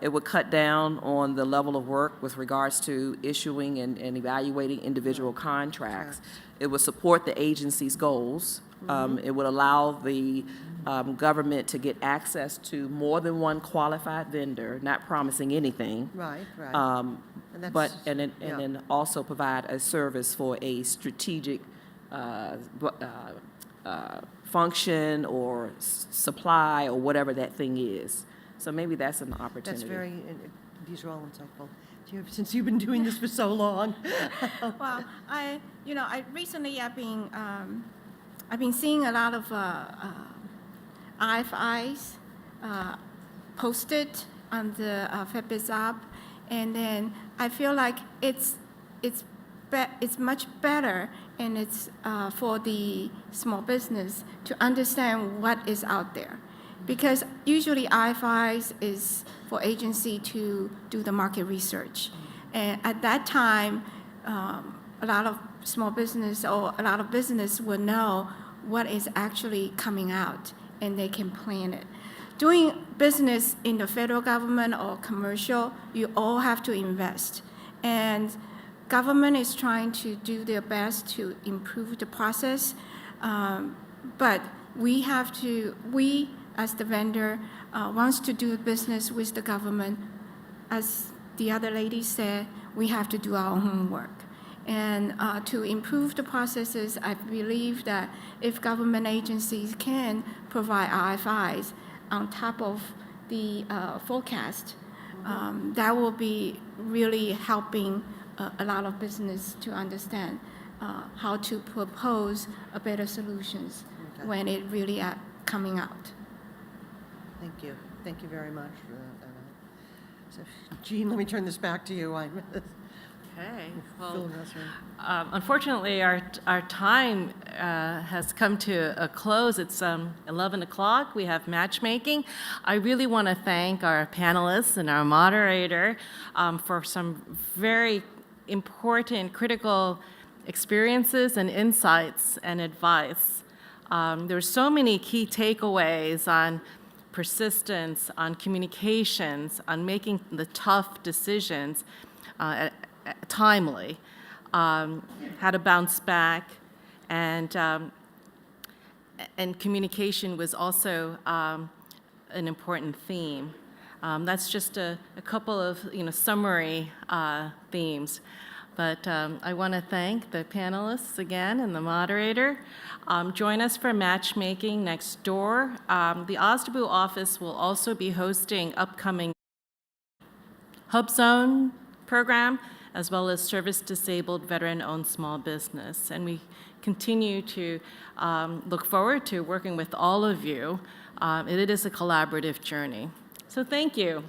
It would cut down on the level of work with regards to issuing and evaluating individual contracts. It would support the agency's goals. It would allow the government to get access to more than one qualified vendor, not promising anything. Right. And then also provide a service for a strategic function or supply or whatever that thing is. So maybe that's an opportunity. These are all insightful. Since you've been doing this for so long. Well, recently I've been seeing a lot of IFIs posted on the FedBiz app, and then I feel like it's much better, and it's for the small business to understand what is out there, because usually IFIs is for agency to do the market research, and at that time, a lot of small business or a lot of business will know what is actually coming out, and they can plan it. Doing business in the federal government or commercial, you all have to invest. And government is trying to do their best to improve the process, but we as the vendor wants to do business with the government. As the other lady said, we have to do our homework. And to improve the processes, I believe that if government agencies can provide RFIs on top of the forecast, that will be really helping a lot of business to understand how to propose a better solutions when it really coming out. Thank you. Thank you very much for that. So, Jean, let me turn this back to you. Okay. Well, unfortunately, our time has come to a close. It's 11 o'clock. We have matchmaking. I really want to thank our panelists and our moderator for some very important, critical experiences and insights and advice. There's so many key takeaways on persistence, on communications, on making the tough decisions timely, how to bounce back, and communication was also an important theme. That's just a couple of summary themes. But I want to thank the panelists again and the moderator. Join us for matchmaking next door. The OSDBU office will also be hosting upcoming Hub Zone program, as well as service-disabled, veteran-owned small business. And we continue to look forward to working with all of you. It is a collaborative journey. So thank you.